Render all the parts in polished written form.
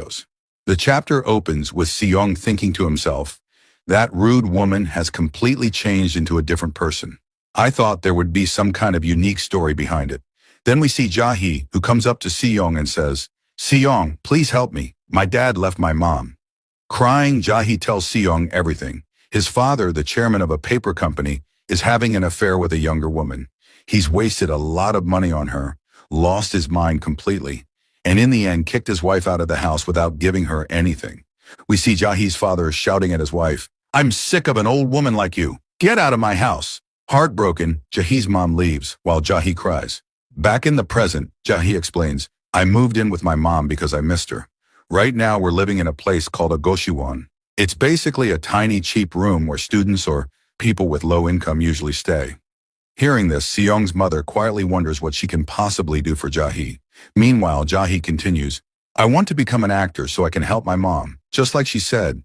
videos. The chapter opens with Seong thinking to himself, that rude woman has completely changed into a different person. I thought there would be some kind of unique story behind it. Then we see Jae, who comes up to Seong and says, Seong, please help me. My dad left my mom. Crying, Jae tells Seong everything. His father, the chairman of a paper company, is having an affair with a younger woman. He's wasted a lot of money on her, lost his mind completely, and in the end kicked his wife out of the house without giving her anything. We see Jahe's father shouting at his wife, I'm sick of an old woman like you. Get out of my house. Heartbroken, Jahe's mom leaves, while Jae cries. Back in the present, Jae explains, I moved in with my mom because I missed her. Right now we're living in a place called a Goshiwon. It's basically a tiny cheap room where students or people with low income usually stay. Hearing this, Seong's mother quietly wonders what she can possibly do for Jae. Meanwhile, Jae continues, I want to become an actor so I can help my mom, just like she said.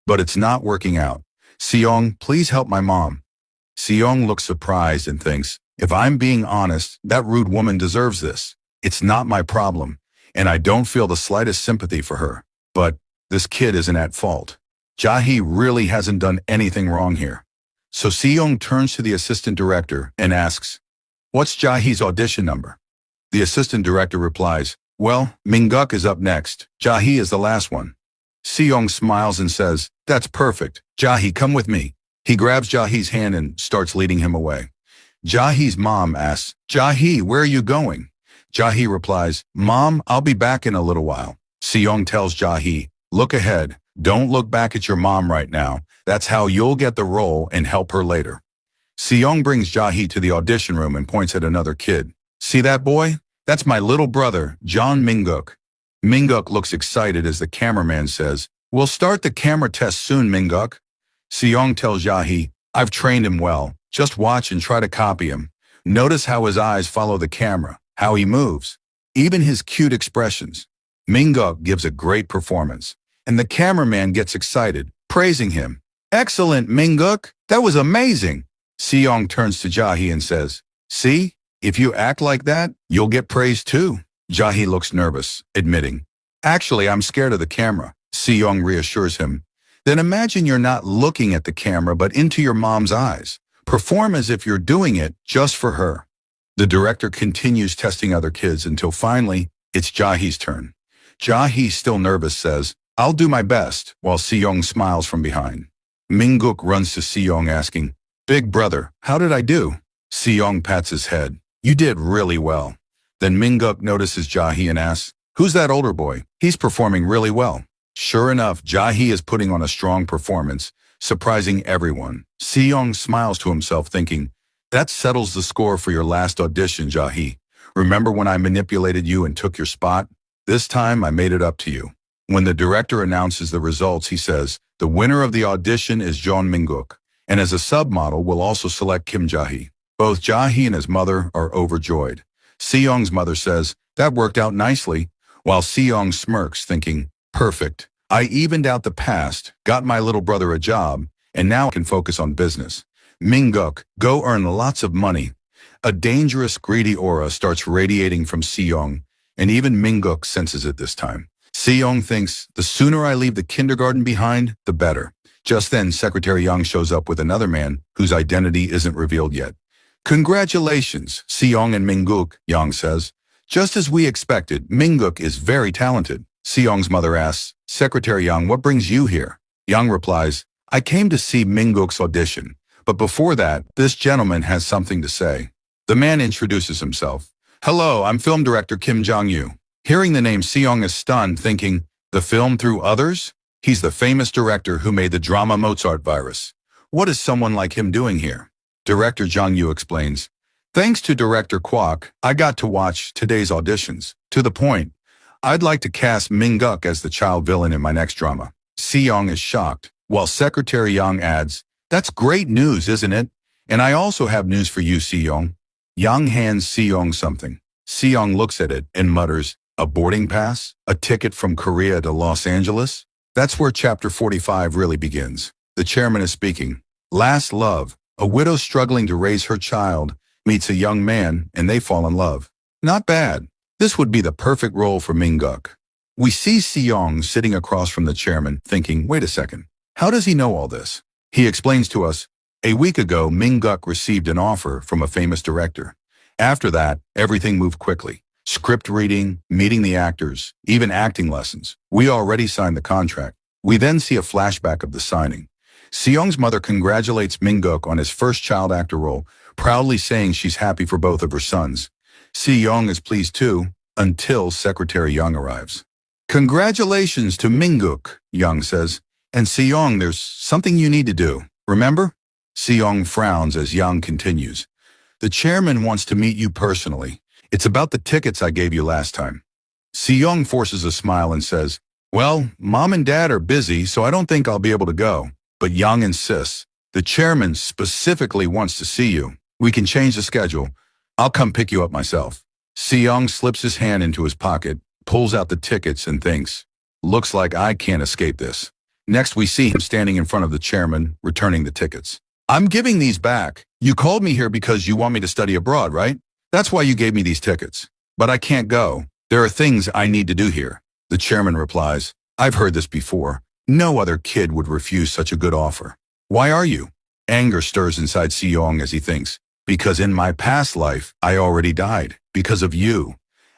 But it's not working out. Seong, please help my mom. Seong looks surprised and thinks, if I'm being honest, that rude woman deserves this. It's not my problem, and I don't feel the slightest sympathy for her. But this kid isn't at fault. Jae really hasn't done anything wrong here. So Seong turns to the assistant director and asks, what's Jahe's audition number? The assistant director replies, well, Mingguk is up next. Jae is the last one. Seong smiles and says, that's perfect. Jae, come with me. He grabs Jahe's hand and starts leading him away. Jahe's mom asks, Jae, where are you going? Jae replies, Mom, I'll be back in a little while. Seong tells Jae, look ahead. Don't look back at your mom right now. That's how you'll get the role and help her later. Seong brings Jae to the audition room and points at another kid. See that boy? That's my little brother, John Mingguk. Mingguk looks excited as the cameraman says, we'll start the camera test soon, Mingguk. Seong tells Jae, I've trained him well. Just watch and try to copy him. Notice how his eyes follow the camera, how he moves, even his cute expressions. Mingguk gives a great performance, and the cameraman gets excited, praising him. Excellent, Mingguk. That was amazing. Seong turns to Jae and says, see, if you act like that, you'll get praised too. Jae looks nervous, admitting, actually, I'm scared of the camera. Seong reassures him. Then imagine you're not looking at the camera but into your mom's eyes. Perform as if you're doing it just for her. The director continues testing other kids until finally, it's Jahe's turn. Jae, still nervous, says, I'll do my best, while Seong smiles from behind. Mingguk runs to Seong asking, Big brother, how did I do? Seong pats his head. You did really well. Then Mingguk notices Jae and asks, who's that older boy? He's performing really well. Sure enough, Jae is putting on a strong performance, surprising everyone. Seong smiles to himself thinking, that settles the score for your last audition, Jae. Remember when I manipulated you and took your spot? This time I made it up to you. When the director announces the results, he says, the winner of the audition is John Mingguk, and as a submodel we'll also select Kim Jae. Both Jae and his mother are overjoyed. Seong's mother says, that worked out nicely, while Seong smirks, thinking, perfect. I evened out the past, got my little brother a job, and now I can focus on business. Mingguk, go earn lots of money. A dangerous, greedy aura starts radiating from Seong, and even Mingguk senses it this time. Seong thinks, the sooner I leave the kindergarten behind, the better. Just then, Secretary Yang shows up with another man whose identity isn't revealed yet. Congratulations, Seong and Mingguk, Yang says. Just as we expected, Mingguk is very talented. Seong's mother asks, Secretary Yang, what brings you here? Yang replies, I came to see Mingguk's audition, but before that, this gentleman has something to say. The man introduces himself. Hello, I'm film director Kim Jong-yu. Hearing the name, Seong is stunned, thinking, the film through others? He's the famous director who made the drama Mozart Virus. What is someone like him doing here? Director Jong-yu explains, thanks to Director Kwok, I got to watch today's auditions. To the point, I'd like to cast Mingguk as the child villain in my next drama. Seong is shocked, while Secretary Yang adds, that's great news, isn't it? And I also have news for you, Seong. Yang hands Seong something. Seong looks at it and mutters, a boarding pass? A ticket from Korea to Los Angeles? That's where chapter 45 really begins. The chairman is speaking. Last love. A widow struggling to raise her child meets a young man and they fall in love. Not bad. This would be the perfect role for Mingguk. We see Seong sitting across from the chairman, thinking, wait a second, how does he know all this? He explains to us, a week ago, Min-guk received an offer from a famous director. After that, everything moved quickly. Script reading, meeting the actors, even acting lessons. We already signed the contract. We then see a flashback of the signing. Seong's mother congratulates Min-guk on his first child actor role, proudly saying she's happy for both of her sons. Seong is pleased too, until Secretary Young arrives. Congratulations to Min-guk, Young says. And Seong, there's something you need to do. Remember? Seong frowns as Young continues. The chairman wants to meet you personally. It's about the tickets I gave you last time. Seong forces a smile and says, well, Mom and Dad are busy, so I don't think I'll be able to go. But Young insists. The chairman specifically wants to see you. We can change the schedule. I'll come pick you up myself. Seong slips his hand into his pocket, pulls out the tickets and thinks, looks like I can't escape this. Next, we see him standing in front of the chairman, returning the tickets. I'm giving these back. You called me here because you want me to study abroad, right? That's why you gave me these tickets. But I can't go. There are things I need to do here. The chairman replies, I've heard this before. No other kid would refuse such a good offer. Why are you? Anger stirs inside Seong as he thinks, because in my past life, I already died. Because of you.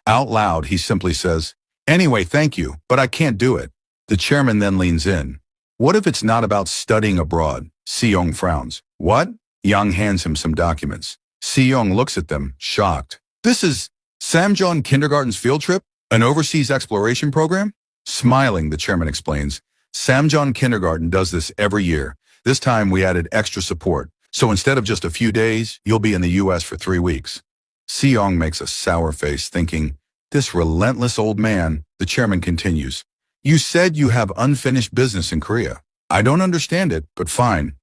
Out loud, he simply says, anyway, thank you, but I can't do it. The chairman then leans in. What if it's not about studying abroad? Seong frowns. What? Young hands him some documents. Seong looks at them, shocked. This is Samjeon Kindergarten's field trip? An overseas exploration program? Smiling, the chairman explains. Samjeon Kindergarten does this every year. This time we added extra support. So instead of just a few days, you'll be in the U.S. for 3 weeks. Seong makes a sour face, thinking, this relentless old man. The chairman continues. You said you have unfinished business in Korea. I don't understand it, but fine.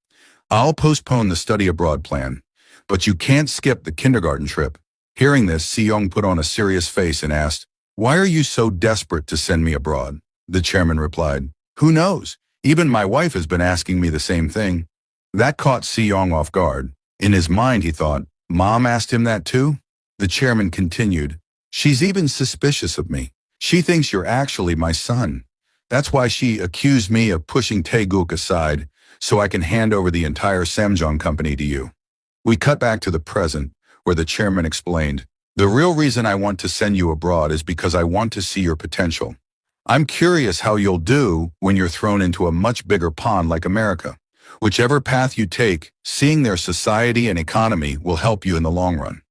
I'll postpone the study abroad plan. But you can't skip the kindergarten trip. Hearing this, Seong put on a serious face and asked, why are you so desperate to send me abroad? The chairman replied, who knows? Even my wife has been asking me the same thing. That caught Seong off guard. In his mind, he thought, Mom asked him that too? The chairman continued, she's even suspicious of me. She thinks you're actually my son. That's why she accused me of pushing Taeguk aside so I can hand over the entire Samjeon company to you. We cut back to the present, where the chairman explained, the real reason I want to send you abroad is because I want to see your potential. I'm curious how you'll do when you're thrown into a much bigger pond like America. Whichever path you take, seeing their society and economy will help you in the long run.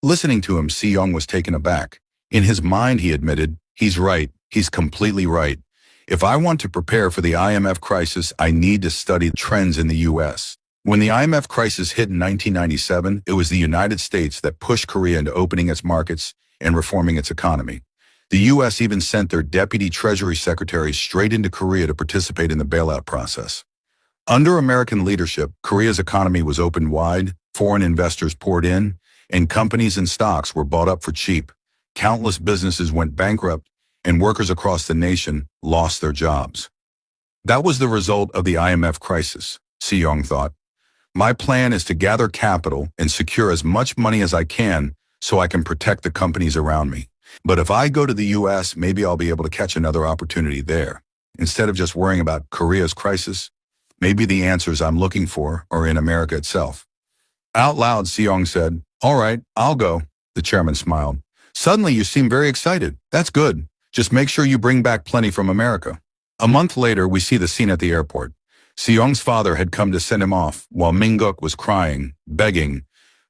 Listening to him, Seong was taken aback. In his mind, he admitted, he's right, he's completely right. If I want to prepare for the IMF crisis, I need to study trends in the U.S. When the IMF crisis hit in 1997, it was the United States that pushed Korea into opening its markets and reforming its economy. The U.S. even sent their deputy Treasury Secretary straight into Korea to participate in the bailout process. Under American leadership, Korea's economy was opened wide, foreign investors poured in, and companies and stocks were bought up for cheap. Countless businesses went bankrupt, and workers across the nation lost their jobs. That was the result of the IMF crisis, Seong thought. My plan is to gather capital and secure as much money as I can so I can protect the companies around me. But if I go to the U.S., maybe I'll be able to catch another opportunity there. Instead of just worrying about Korea's crisis, maybe the answers I'm looking for are in America itself. Out loud, Seong said, all right, I'll go. The chairman smiled. Suddenly, you seem very excited. That's good. Just make sure you bring back plenty from America. A month later, we see the scene at the airport. Seong's father had come to send him off, while Min-guk was crying, begging,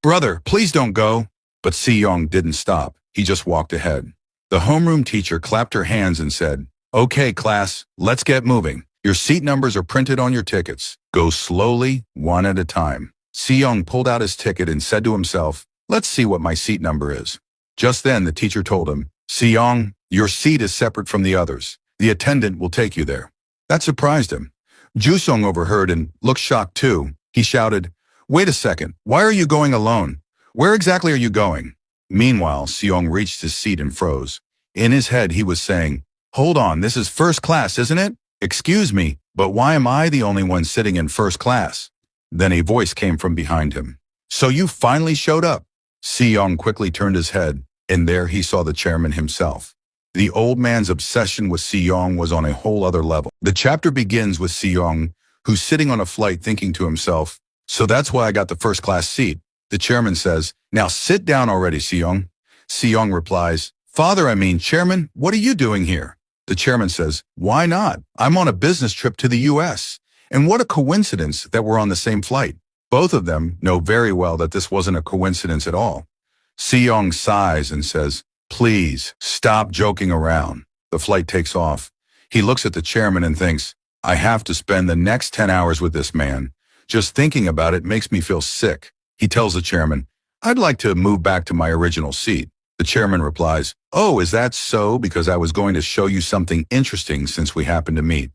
brother, please don't go. But Seong didn't stop. He just walked ahead. The homeroom teacher clapped her hands and said, okay, class, let's get moving. Your seat numbers are printed on your tickets. Go slowly, one at a time. Seong pulled out his ticket and said to himself, let's see what my seat number is. Just then, the teacher told him, Seong, your seat is separate from the others. The attendant will take you there. That surprised him. Jusong overheard and looked shocked too. He shouted, wait a second, why are you going alone? Where exactly are you going? Meanwhile, Seong reached his seat and froze. In his head, he was saying, hold on, this is first class, isn't it? Excuse me, but why am I the only one sitting in first class? Then a voice came from behind him. So you finally showed up. Seong quickly turned his head, and there he saw the chairman himself. The old man's obsession with Siyong was on a whole other level. The chapter begins with Siyong, who's sitting on a flight thinking to himself, so that's why I got the first-class seat. The chairman says, now sit down already, Siyong. Siyong replies, Father, I mean, Chairman, what are you doing here? The chairman says, why not? I'm on a business trip to the U.S. And what a coincidence that we're on the same flight. Both of them know very well that this wasn't a coincidence at all. Siyong sighs and says, please, stop joking around. The flight takes off. He looks at the chairman and thinks, I have to spend the next 10 hours with this man. Just thinking about it makes me feel sick. He tells the chairman, I'd like to move back to my original seat. The chairman replies, oh, is that so? Because I was going to show you something interesting since we happened to meet.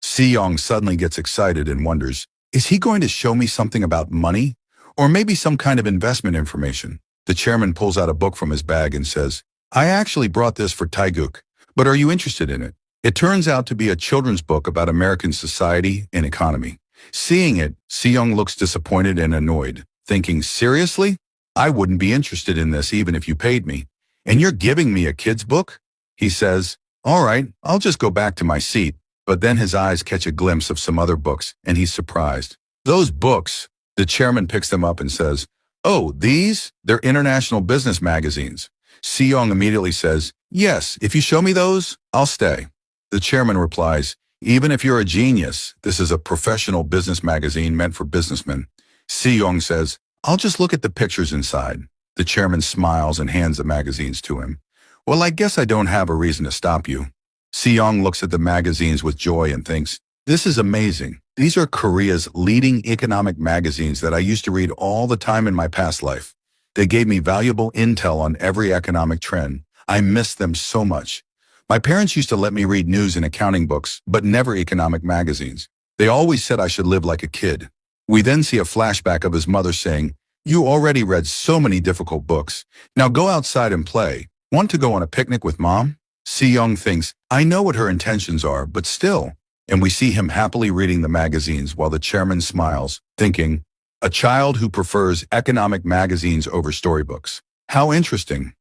Siyong suddenly gets excited and wonders, is he going to show me something about money? Or maybe some kind of investment information? The chairman pulls out a book from his bag and says, I actually brought this for Taiguk, but are you interested in it? It turns out to be a children's book about American society and economy. Seeing it, Siyong looks disappointed and annoyed, thinking, seriously? I wouldn't be interested in this even if you paid me. And you're giving me a kid's book? He says, all right, I'll just go back to my seat. But then his eyes catch a glimpse of some other books, and he's surprised. Those books, the chairman picks them up and says, oh, these? They're international business magazines. Siyong immediately says, yes, if you show me those, I'll stay. The chairman replies, even if you're a genius, this is a professional business magazine meant for businessmen. Siyong says, I'll just look at the pictures inside. The chairman smiles and hands the magazines to him. Well, I guess I don't have a reason to stop you. Siyong looks at the magazines with joy and thinks, this is amazing. These are Korea's leading economic magazines that I used to read all the time in my past life. They gave me valuable intel on every economic trend. I miss them so much. My parents used to let me read news and accounting books, but never economic magazines. They always said I should live like a kid. We then see a flashback of his mother saying, you already read so many difficult books. Now go outside and play. Want to go on a picnic with Mom? Siyong thinks, I know what her intentions are, but still. And we see him happily reading the magazines while the chairman smiles, thinking, a child who prefers economic magazines over storybooks. How interesting.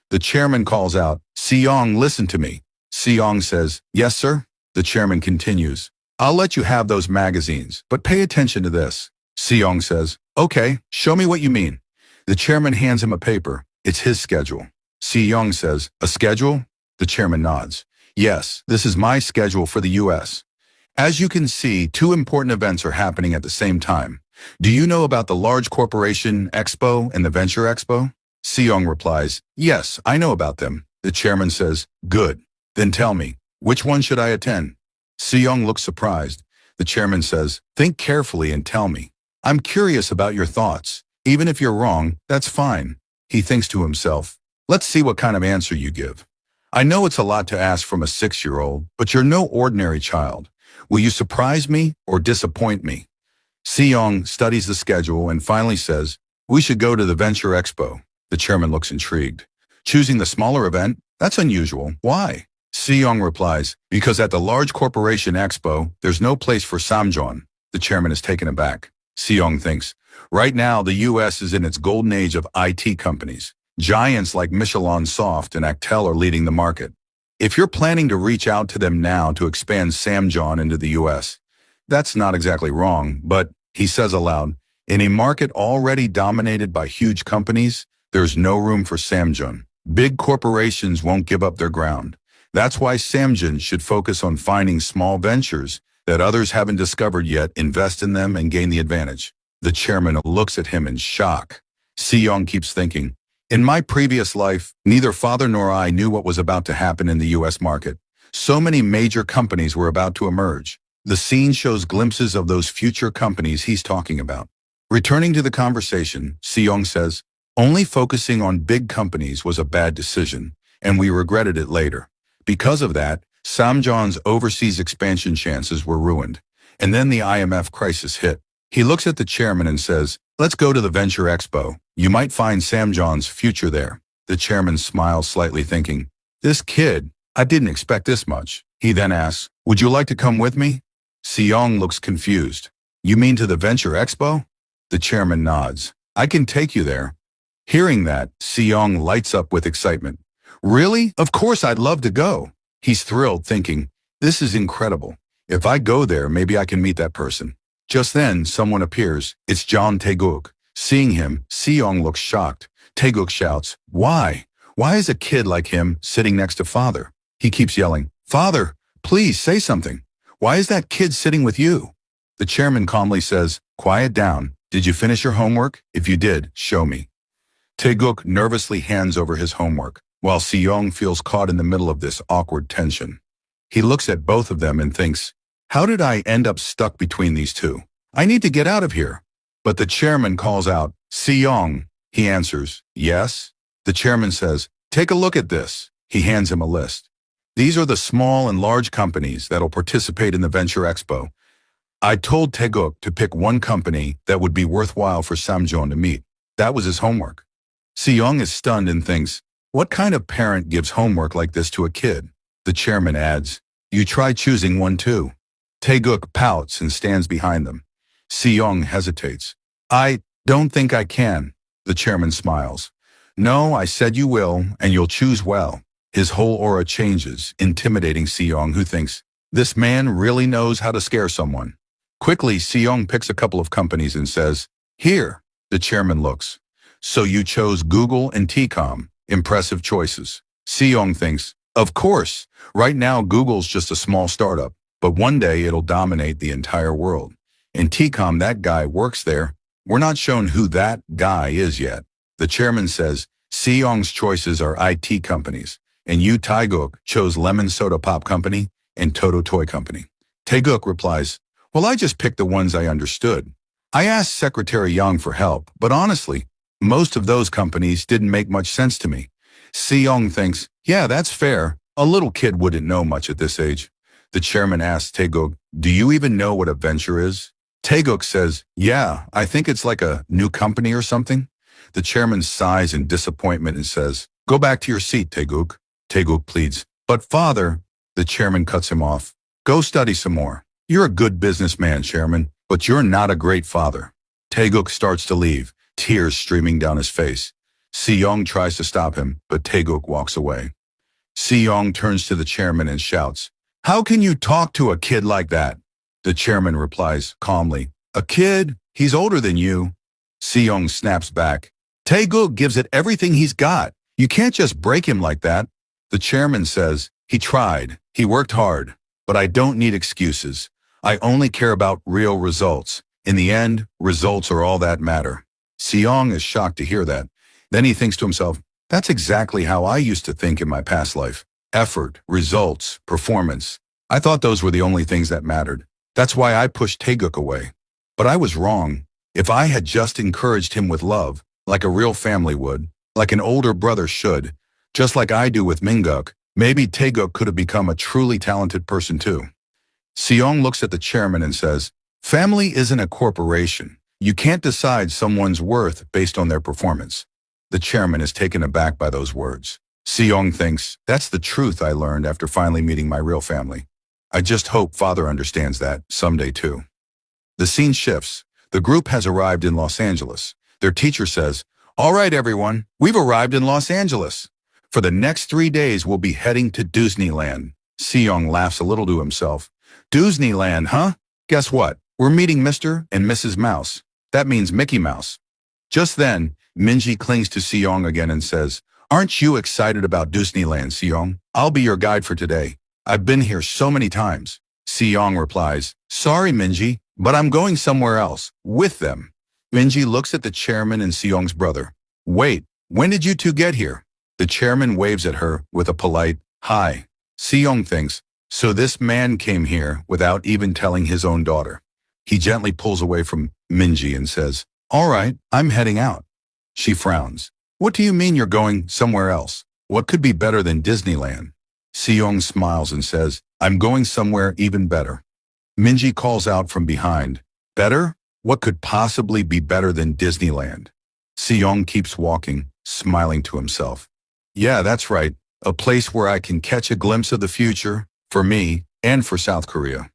The chairman calls out, Siyong, listen to me. Siyong says, yes, sir. The chairman continues, I'll let you have those magazines, but pay attention to this. Siyong says, okay, show me what you mean. The chairman hands him a paper. It's his schedule. Siyong says, a schedule? The chairman nods. Yes, this is my schedule for the U.S. As you can see, two important events are happening at the same time. Do you know about the Large Corporation Expo and the Venture Expo? Siyong replies, yes, I know about them. The chairman says, good. Then tell me, which one should I attend? Siyong looks surprised. The chairman says, think carefully and tell me. I'm curious about your thoughts. Even if you're wrong, that's fine. He thinks to himself, let's see what kind of answer you give. I know it's a lot to ask from a 6-year-old, but you're no ordinary child. Will you surprise me or disappoint me? Siyong studies the schedule and finally says, we should go to the Venture Expo. The chairman looks intrigued. Choosing the smaller event? That's unusual. Why? Siyong replies, because at the Large Corporation Expo, there's no place for Samjeon. The chairman is taken aback. Siyong thinks, right now the U.S. is in its golden age of IT companies. Giants like Michelin Soft and Actel are leading the market. If you're planning to reach out to them now to expand Samjeon into the U.S., that's not exactly wrong, but, he says aloud, in a market already dominated by huge companies, there's no room for Samjeon. Big corporations won't give up their ground. That's why Samjeon should focus on finding small ventures that others haven't discovered yet, invest in them, and gain the advantage. The chairman looks at him in shock. Siyong keeps thinking, in my previous life, neither father nor I knew what was about to happen in the U.S. market. So many major companies were about to emerge. The scene shows glimpses of those future companies he's talking about. Returning to the conversation, Siyong says, only focusing on big companies was a bad decision, and we regretted it later. Because of that, Samjeon's overseas expansion chances were ruined. And then the IMF crisis hit. He looks at the chairman and says, let's go to the Venture Expo. You might find Samjeon's future there. The chairman smiles slightly thinking, this kid, I didn't expect this much. He then asks, would you like to come with me? Siyong looks confused. You mean to the Venture Expo? The chairman nods. I can take you there. Hearing that, Siyong lights up with excitement. Really? Of course I'd love to go. He's thrilled, thinking, this is incredible. If I go there, maybe I can meet that person. Just then, someone appears. It's John Tae-guk. Seeing him, Si-young looks shocked. Tae-guk shouts, why? Why is a kid like him sitting next to father? He keeps yelling, Father, please say something. Why is that kid sitting with you? The chairman calmly says, quiet down. Did you finish your homework? If you did, show me. Tae-guk nervously hands over his homework, while Si-young feels caught in the middle of this awkward tension. He looks at both of them and thinks, how did I end up stuck between these two? I need to get out of here. But the chairman calls out, Si-young. He answers, yes. The chairman says, take a look at this. He hands him a list. These are the small and large companies that'll participate in the Venture Expo. I told Tae-guk to pick one company that would be worthwhile for Samjeon to meet. That was his homework. Si-young is stunned and thinks, what kind of parent gives homework like this to a kid? The chairman adds, you try choosing one too. Tae-guk pouts and stands behind them. Si-young hesitates. I don't think I can. The chairman smiles. No, I said you will, and you'll choose well. His whole aura changes, intimidating Si-young, who thinks, this man really knows how to scare someone. Quickly, Si-young picks a couple of companies and says, here. The chairman looks. So you chose Google and T-Com. Impressive choices. Si-young thinks, of course. Right now, Google's just a small startup, but one day it'll dominate the entire world. In T-Com, that guy works there. We're not shown who that guy is yet. The chairman says, Si-young's choices are IT companies, and you, Tae-guk, chose Lemon Soda Pop Company and Toto Toy Company. Tae-guk replies, well, I just picked the ones I understood. I asked Secretary Young for help, but honestly, most of those companies didn't make much sense to me. Si-young thinks, yeah, that's fair. A little kid wouldn't know much at this age. The chairman asks Tae-guk, do you even know what a venture is? Tae-guk says, yeah, I think it's like a new company or something. The chairman sighs in disappointment and says, go back to your seat, Tae-guk. Tae-guk pleads, but father, the chairman cuts him off. Go study some more. You're a good businessman, chairman, but you're not a great father. Tae-guk starts to leave, tears streaming down his face. Si-young tries to stop him, but Tae-guk walks away. Si-young turns to the chairman and shouts, how can you talk to a kid like that? The chairman replies calmly, a kid? He's older than you. Si-young snaps back. Tae-guk gives it everything he's got. You can't just break him like that. The chairman says, he tried, he worked hard, but I don't need excuses. I only care about real results. In the end, results are all that matter. Si-young is shocked to hear that. Then he thinks to himself, that's exactly how I used to think in my past life. Effort, results, performance. I thought those were the only things that mattered. That's why I pushed Tae-guk away. But I was wrong. If I had just encouraged him with love, like a real family would, like an older brother should, just like I do with Min-guk, maybe Tae-guk could have become a truly talented person too. Si-young looks at the chairman and says, family isn't a corporation. You can't decide someone's worth based on their performance. The chairman is taken aback by those words. Si-young thinks, that's the truth I learned after finally meeting my real family. I just hope father understands that someday too. The scene shifts. The group has arrived in Los Angeles. Their teacher says, all right, everyone, we've arrived in Los Angeles. For the next 3 days, we'll be heading to Disneyland. Si-young laughs a little to himself. Disneyland, huh? Guess what? We're meeting Mr. and Mrs. Mouse. That means Mickey Mouse. Just then, Minji clings to Si-young again and says, aren't you excited about Disneyland, Si-young? I'll be your guide for today. I've been here so many times. Si-young replies, sorry, Minji, but I'm going somewhere else, with them. Minji looks at the chairman and Si-young's brother. Wait, when did you two get here? The chairman waves at her with a polite, hi. Si-young thinks, so this man came here without even telling his own daughter. He gently pulls away from Minji and says, all right, I'm heading out. She frowns. What do you mean you're going somewhere else? What could be better than Disneyland? Si-young smiles and says, I'm going somewhere even better. Minji calls out from behind, better? What could possibly be better than Disneyland? Si-young keeps walking, smiling to himself. Yeah, that's right. A place where I can catch a glimpse of the future, for me, and for South Korea.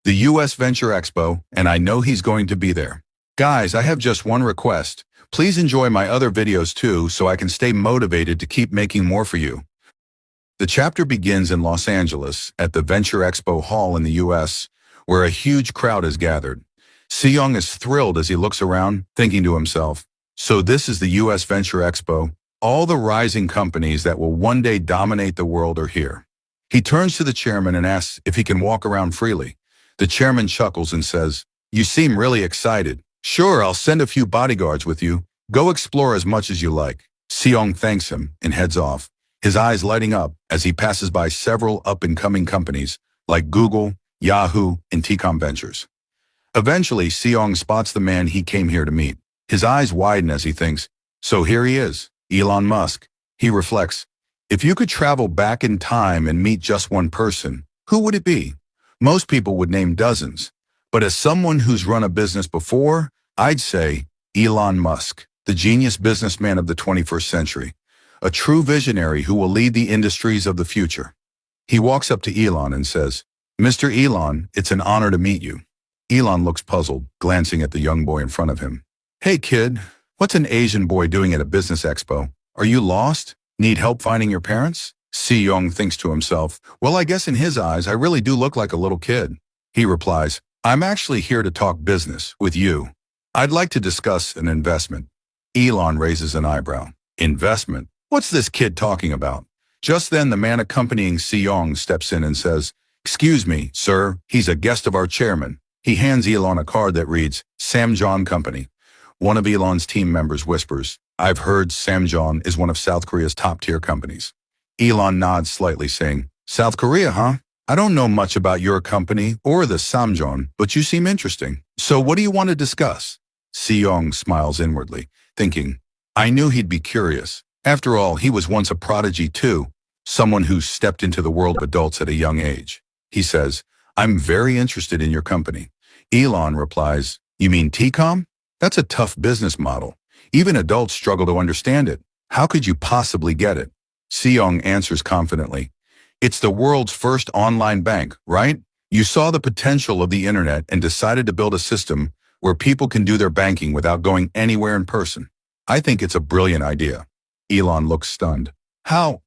The US Venture Expo, and I know he's going to be there. Guys, I have just one request. Please enjoy my other videos too so I can stay motivated to keep making more for you. The chapter begins in Los Angeles at the Venture Expo Hall in the U.S., where a huge crowd is gathered. Seong is thrilled as he looks around, thinking to himself, so this is the U.S. Venture Expo. All the rising companies that will one day dominate the world are here. He turns to the chairman and asks if he can walk around freely. The chairman chuckles and says, "You seem really excited. Sure, I'll send a few bodyguards with you. Go explore as much as you like." Seong thanks him and heads off, his eyes lighting up as he passes by several up-and-coming companies like Google, Yahoo, and T-Com Ventures. Eventually, Seong spots the man he came here to meet. His eyes widen as he thinks, so here he is, Elon Musk. He reflects, if you could travel back in time and meet just one person, who would it be? Most people would name dozens. But as someone who's run a business before, I'd say Elon Musk, the genius businessman of the 21st century, a true visionary who will lead the industries of the future. He walks up to Elon and says, "Mr. Elon, it's an honor to meet you." Elon looks puzzled, glancing at the young boy in front of him. "Hey kid, what's an Asian boy doing at a business expo? Are you lost? Need help finding your parents?" Seong thinks to himself, well, I guess in his eyes, I really do look like a little kid. He replies, "I'm actually here to talk business with you. I'd like to discuss an investment." Elon raises an eyebrow. Investment? What's this kid talking about? Just then, the man accompanying Seong steps in and says, "Excuse me, sir, he's a guest of our chairman." He hands Elon a card that reads, Samjeon Company. One of Elon's team members whispers, "I've heard Samjeon is one of South Korea's top-tier companies." Elon nods slightly, saying, "South Korea, huh? I don't know much about your company or the Samjeon, but you seem interesting. So what do you want to discuss?" Seong smiles inwardly, thinking, I knew he'd be curious. After all, he was once a prodigy too, someone who stepped into the world of adults at a young age. He says, "I'm very interested in your company." Elon replies, "You mean T-Com? That's a tough business model. Even adults struggle to understand it. How could you possibly get it?" Seong answers confidently, "It's the world's first online bank, right? You saw the potential of the internet and decided to build a system where people can do their banking without going anywhere in person. I think it's a brilliant idea." Elon looks stunned. How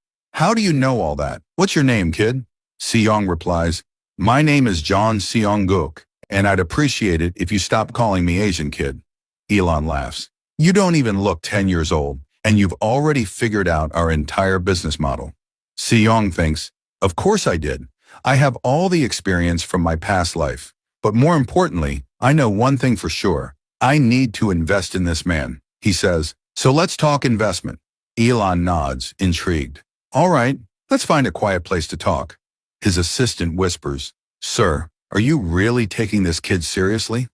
do you know all that? What's your name, kid?" Seong replies, "My name is John Seong-guk, and I'd appreciate it if you stopped calling me Asian kid." Elon laughs. "You don't even look 10 years old, and you've already figured out our entire business model." Seong thinks, "Of course I did. I have all the experience from my past life. But more importantly, I know one thing for sure. I need to invest in this man." He says, "So let's talk investment." Elon nods, intrigued. "All right, let's find a quiet place to talk." His assistant whispers, "Sir, are you really taking this kid seriously?"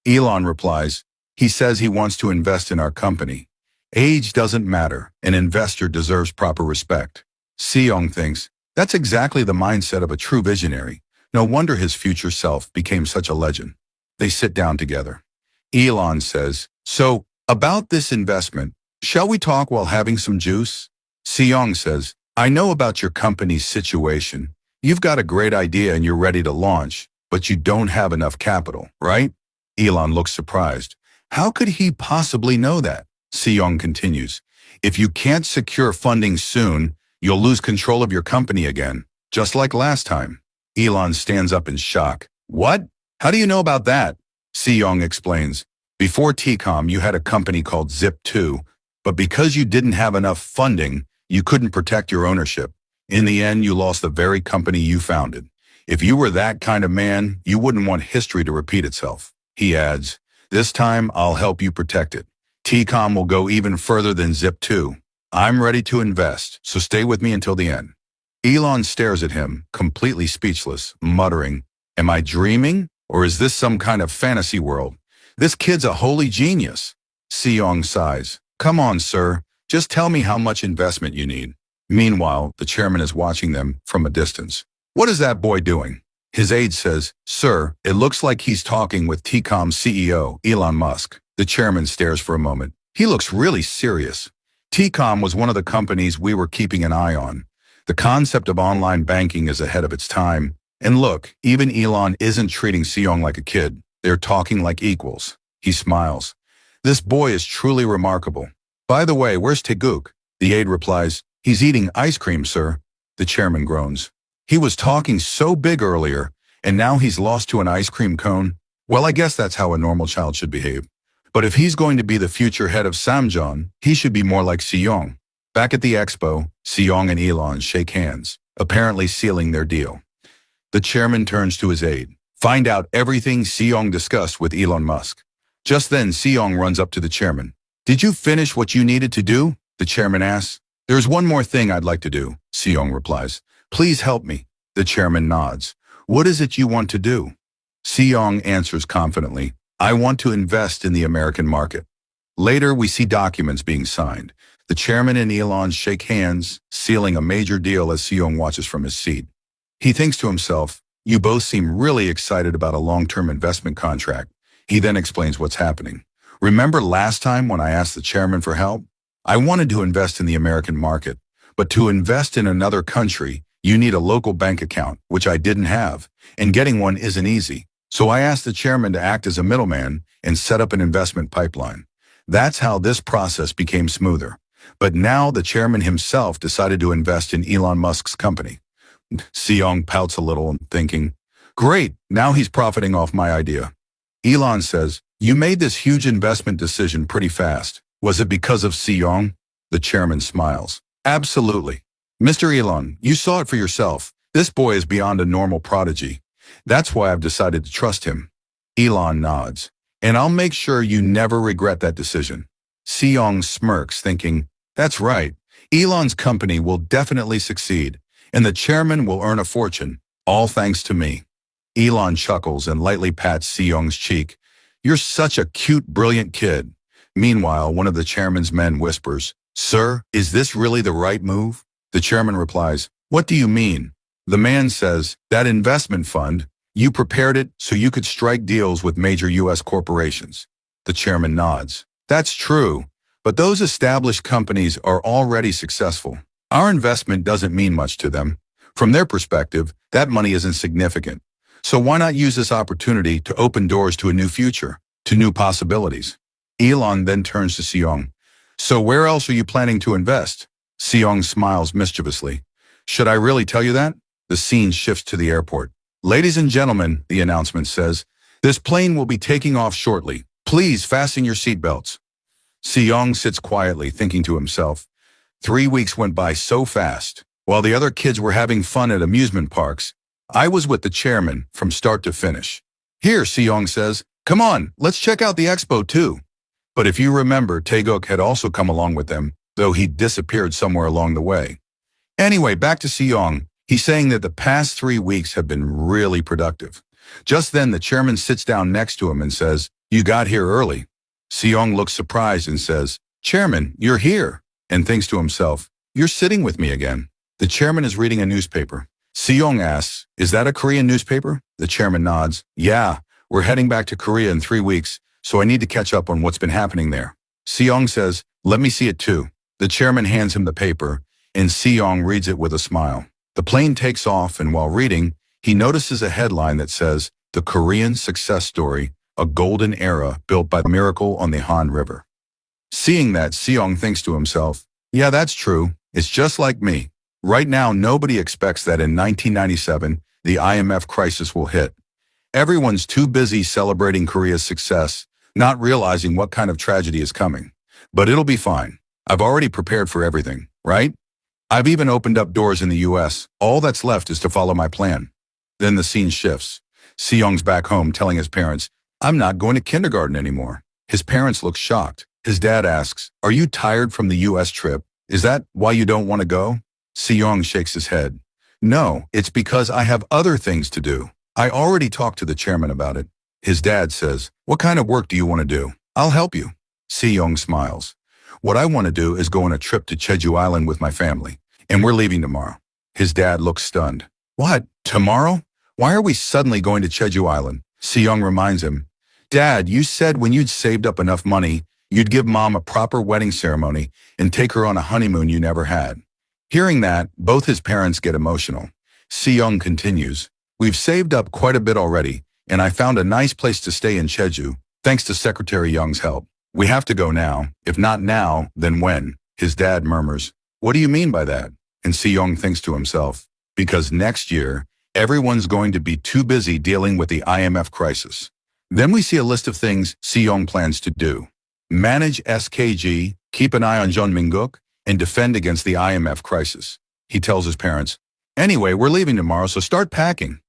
Elon replies, "He says he wants to invest in our company. Age doesn't matter. An investor deserves proper respect." Seong thinks, that's exactly the mindset of a true visionary. No wonder his future self became such a legend. They sit down together. Elon says, "So, about this investment, shall we talk while having some juice?" Seong says, "I know about your company's situation. You've got a great idea and you're ready to launch, but you don't have enough capital, right?" Elon looks surprised. How could he possibly know that? Seong continues, "If you can't secure funding soon, you'll lose control of your company again, just like last time." Elon stands up in shock. "What? How do you know about that?" Seong explains, "Before T-Com, you had a company called Zip2, but because you didn't have enough funding, you couldn't protect your ownership. In the end, you lost the very company you founded. If you were that kind of man, you wouldn't want history to repeat itself." He adds, "This time, I'll help you protect it. T-Com will go even further than Zip2. I'm ready to invest, so stay with me until the end." Elon stares at him, completely speechless, muttering, "Am I dreaming? Or is this some kind of fantasy world? This kid's a holy genius." Seong sighs. "Come on, sir. Just tell me how much investment you need." Meanwhile, the chairman is watching them from a distance. "What is that boy doing?" His aide says, "Sir, it looks like he's talking with T-Com's CEO, Elon Musk." The chairman stares for a moment. He looks really serious. T-Com was one of the companies we were keeping an eye on. The concept of online banking is ahead of its time. And look, even Elon isn't treating Seong like a kid. They're talking like equals. He smiles. "This boy is truly remarkable. By the way, where's Taeguk?" The aide replies, "He's eating ice cream, sir." The chairman groans. He was talking so big earlier, and now he's lost to an ice cream cone? Well, I guess that's how a normal child should behave. But if he's going to be the future head of Samjeon, he should be more like Seong. Back at the expo, Seong and Elon shake hands, apparently sealing their deal. The chairman turns to his aide. Find out everything Seong discussed with Elon Musk. Just then, Seong runs up to the chairman. Did you finish what you needed to do? The chairman asks. There's one more thing I'd like to do, Seong replies. Please help me. The chairman nods. What is it you want to do? Seong answers confidently. I want to invest in the American market. Later, we see documents being signed. The chairman and Elon shake hands, sealing a major deal as Seong watches from his seat. He thinks to himself, you both seem really excited about a long-term investment contract. He then explains what's happening. Remember last time when I asked the chairman for help? I wanted to invest in the American market, but to invest in another country, you need a local bank account, which I didn't have, and getting one isn't easy. So I asked the chairman to act as a middleman and set up an investment pipeline. That's how this process became smoother. But now the chairman himself decided to invest in Elon Musk's company. Seong pouts a little, thinking, great, now he's profiting off my idea. Elon says, you made this huge investment decision pretty fast. Was it because of Seong? The chairman smiles. Absolutely. Mr. Elon, you saw it for yourself. This boy is beyond a normal prodigy. That's why I've decided to trust him. Elon nods. And I'll make sure you never regret that decision. Seong smirks, thinking, that's right. Elon's company will definitely succeed, and the chairman will earn a fortune, all thanks to me. Elon chuckles and lightly pats Seong's cheek. You're such a cute, brilliant kid. Meanwhile, one of the chairman's men whispers, Sir, is this really the right move? The chairman replies, what do you mean? The man says, that investment fund, you prepared it so you could strike deals with major U.S. corporations. The chairman nods. That's true, but those established companies are already successful. Our investment doesn't mean much to them. From their perspective, that money isn't significant. So why not use this opportunity to open doors to a new future, to new possibilities? Elon then turns to Seong. So where else are you planning to invest? Seong smiles mischievously. Should I really tell you that? The scene shifts to the airport. Ladies and gentlemen, the announcement says, this plane will be taking off shortly. Please fasten your seatbelts. Seong sits quietly, thinking to himself, 3 weeks went by so fast. While the other kids were having fun at amusement parks, I was with the chairman from start to finish. Here, Seong says, come on, let's check out the expo too. But if you remember, Taeguk had also come along with them, though he disappeared somewhere along the way. Anyway, back to Seong. He's saying that the past 3 weeks have been really productive. Just then, the chairman sits down next to him and says, you got here early. Seong looks surprised and says, Chairman, you're here, and thinks to himself, you're sitting with me again. The chairman is reading a newspaper. Seong asks, is that a Korean newspaper? The chairman nods. Yeah, we're heading back to Korea in 3 weeks, so I need to catch up on what's been happening there. Seong says, let me see it too. The chairman hands him the paper, and Seong reads it with a smile. The plane takes off, and while reading, he notices a headline that says, The Korean Success Story, a Golden Era Built by Miracle on the Han River. Seeing that, Seong thinks to himself, yeah, that's true. It's just like me. Right now, nobody expects that in 1997, the IMF crisis will hit. Everyone's too busy celebrating Korea's success, not realizing what kind of tragedy is coming. But it'll be fine. I've already prepared for everything, right? I've even opened up doors in the US. All that's left is to follow my plan. Then the scene shifts. Seong's back home telling his parents, I'm not going to kindergarten anymore. His parents look shocked. His dad asks, are you tired from the US trip? Is that why you don't want to go? Seong shakes his head. No, it's because I have other things to do. I already talked to the chairman about it. His dad says, what kind of work do you want to do? I'll help you. Seong smiles. What I want to do is go on a trip to Jeju Island with my family, and we're leaving tomorrow. His dad looks stunned. What? Tomorrow? Why are we suddenly going to Jeju Island? Seong reminds him. Dad, you said when you'd saved up enough money, you'd give Mom a proper wedding ceremony and take her on a honeymoon you never had. Hearing that, both his parents get emotional. Seong continues, we've saved up quite a bit already, and I found a nice place to stay in Jeju, thanks to Secretary Young's help. We have to go now. If not now, then when? His dad murmurs. What do you mean by that? And Seong thinks to himself, because next year, everyone's going to be too busy dealing with the IMF crisis. Then we see a list of things Seong plans to do. Manage SKG, keep an eye on Jeon Mingguk, and defend against the IMF crisis. He tells his parents, anyway, we're leaving tomorrow, so start packing.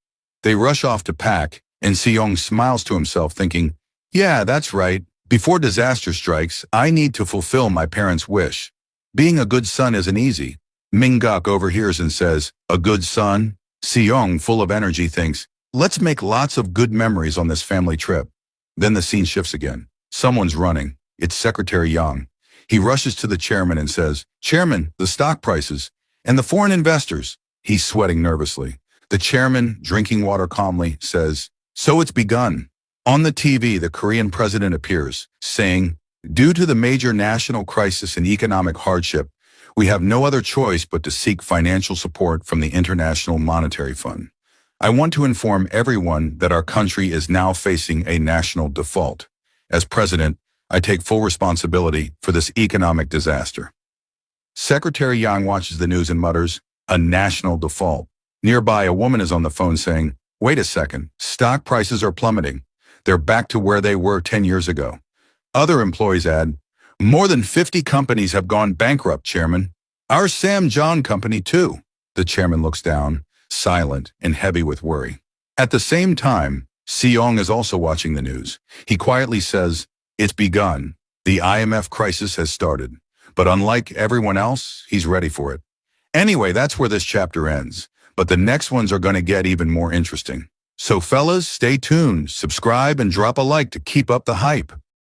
They rush off to pack, and Seong smiles to himself thinking, yeah, that's right. Before disaster strikes, I need to fulfill my parents' wish. Being a good son isn't easy. Mingguk overhears and says, a good son? Seong, full of energy, thinks, let's make lots of good memories on this family trip. Then the scene shifts again. Someone's running. It's Secretary Yang. He rushes to the chairman and says, Chairman, the stock prices and the foreign investors. He's sweating nervously. The chairman, drinking water calmly, says, so it's begun. On the TV, the Korean president appears, saying, due to the major national crisis and economic hardship, we have no other choice but to seek financial support from the International Monetary Fund. I want to inform everyone that our country is now facing a national default. As president, I take full responsibility for this economic disaster. Secretary Yang watches the news and mutters, a national default. Nearby, a woman is on the phone saying, wait a second, stock prices are plummeting. They're back to where they were 10 years ago. Other employees add, more than 50 companies have gone bankrupt, Chairman. Our Sam John company, too. The chairman looks down, silent and heavy with worry. At the same time, Seong is also watching the news. He quietly says, it's begun. The IMF crisis has started. But unlike everyone else, he's ready for it. Anyway, that's where this chapter ends. But the next ones are going to get even more interesting. So fellas, stay tuned, subscribe, and drop a like to keep up the hype.